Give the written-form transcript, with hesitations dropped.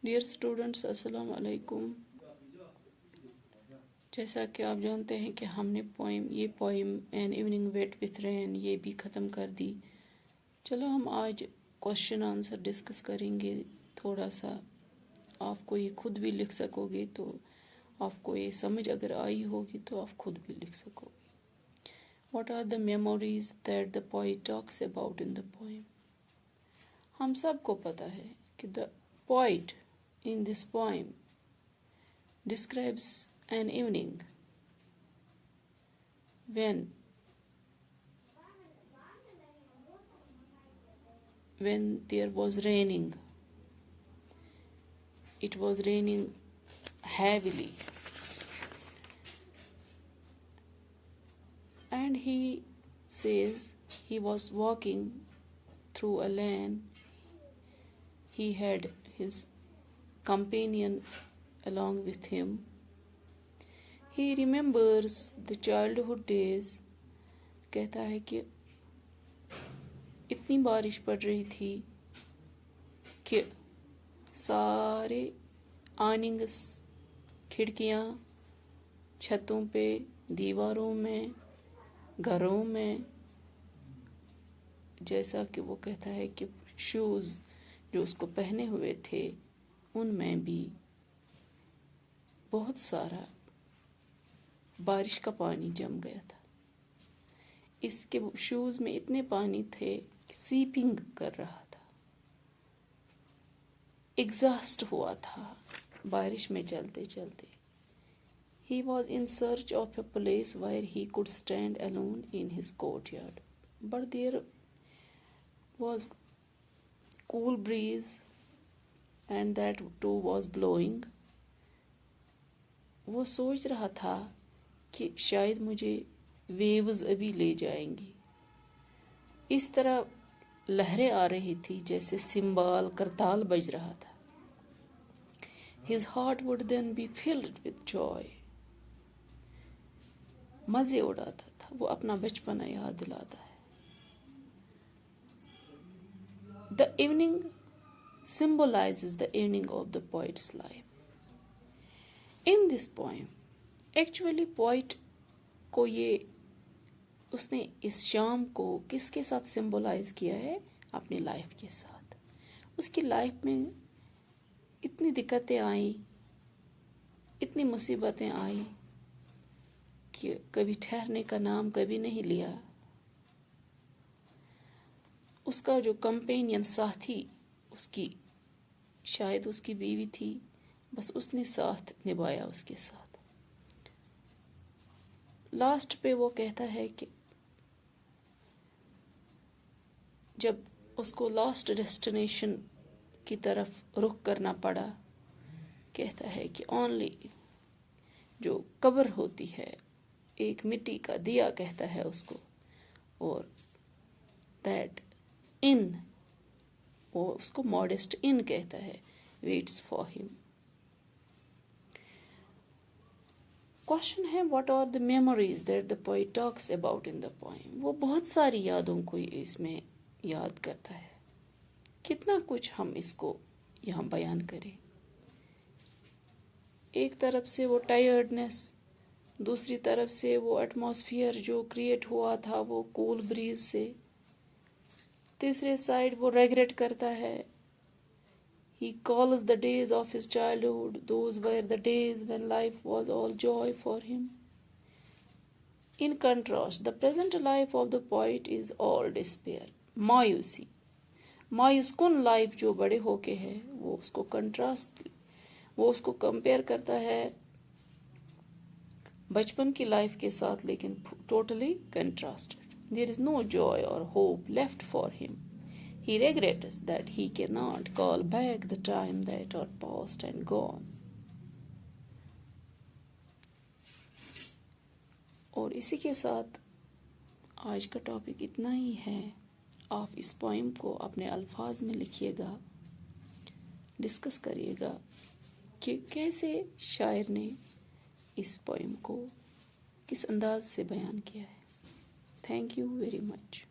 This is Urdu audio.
ڈیئر اسٹوڈنٹس، السلام علیکم۔ جیسا کہ آپ جانتے ہیں کہ ہم نے یہ poem an evening wet with rain یہ بھی ختم کر دی۔ چلو ہم آج کوشچن آنسر ڈسکس کریں گے تھوڑا سا۔ آپ کو یہ خود بھی لکھ سکو گے تو آپ کو یہ سمجھ اگر آئی ہوگی تو آپ خود بھی لکھ سکو گے۔ What are the memories that the poet talks about in the poem؟ ہم سب کو پتا ہے کہ the poet in this poem describes an evening when there was raining. It was raining heavily, and he says he was walking through a lane. He had his companion along with him. He remembers the childhood days. کہتا ہے کہ اتنی بارش پڑ رہی تھی کہ سارے آننگس، کھڑکیاں، چھتوں پہ، دیواروں میں، گھروں میں، جیسا کہ وہ کہتا ہے کہ شوز جو اس کو پہنے ہوئے تھے ان میں بھی بہت سارا بارش کا پانی جم گیا تھا۔ اس کے شوز میں اتنے پانی تھے کہ سیپنگ کر رہا تھا، ایگزاسٹ ہوا تھا بارش میں چلتے چلتے۔ He was in search of a place where he could stand alone in his courtyard. But there was cool breeze and that too was blowing. وہ سوچ رہا تھا کہ شاید مجھے ویوز ابھی لے جائیں گی۔ اس طرح لہریں آ رہی تھی جیسے سنبال کرتال بج رہا تھا۔ His heart would then be filled with joy. مزے اڑاتا تھا، وہ اپنا بچپنا یاد دلاتا ہے۔ The evening symbolizes the evening of the poet's life. In this poem, actually poet کو اس نے اس شام کو کس کے ساتھ سمبولائز کیا ہے؟ اپنی لائف کے ساتھ۔ اس کی لائف میں اتنی دقتیں آئیں، اتنی مصیبتیں آئیں کہ کبھی ٹھہرنے کا نام کبھی نہیں لیا۔ اس کا جو کمپینین ساتھی اس کی شاید اس کی بیوی تھی، بس اس نے ساتھ نبھایا اس کے ساتھ۔ لاسٹ پہ وہ کہتا ہے کہ جب اس کو لاسٹ ڈیسٹینیشن کی طرف رخ کرنا پڑا، کہتا ہے کہ اونلی جو قبر ہوتی ہے، ایک مٹی کا دیا کہتا ہے اس کو، اور دیٹ ان، وہ اس کو ماڈسٹ ان کہتا ہے، ویٹس فار ہم۔ کوشچن ہے what are the memories that the poet talks about in the poem? وہ بہت ساری یادوں کو اس میں یاد کرتا ہے۔ کتنا کچھ ہم اس کو یہاں بیان کریں۔ ایک طرف سے وہ ٹائرڈنس، دوسری طرف سے وہ ایٹماسفیئر جو کریٹ ہوا تھا وہ کول بریز سے، تیسرے سائڈ وہ ریگریٹ کرتا ہے۔ He calls the days of his childhood, those were the days when life was all joy for him. In contrast, the present life of the poet is all despair. مایوسی، مایوس کن لائف جو بڑے ہو کے ہے، وہ اس کو کنٹراسٹ، وہ اس کو کمپیئر کرتا ہے بچپن کی لائف کے ساتھ، لیکن totally کنٹراسٹڈ۔ There is no joy or hope left for him. He regrets that he cannot call back the time that are past and gone. اور اسی کے ساتھ آج کا ٹاپک اتنا ہی ہے۔ آپ اس پوئم کو اپنے الفاظ میں لکھیے گا، ڈسکس کریے گا کہ کیسے شاعر نے اس پوئم کو کس انداز سے بیان کیا ہے۔ Thank you very much.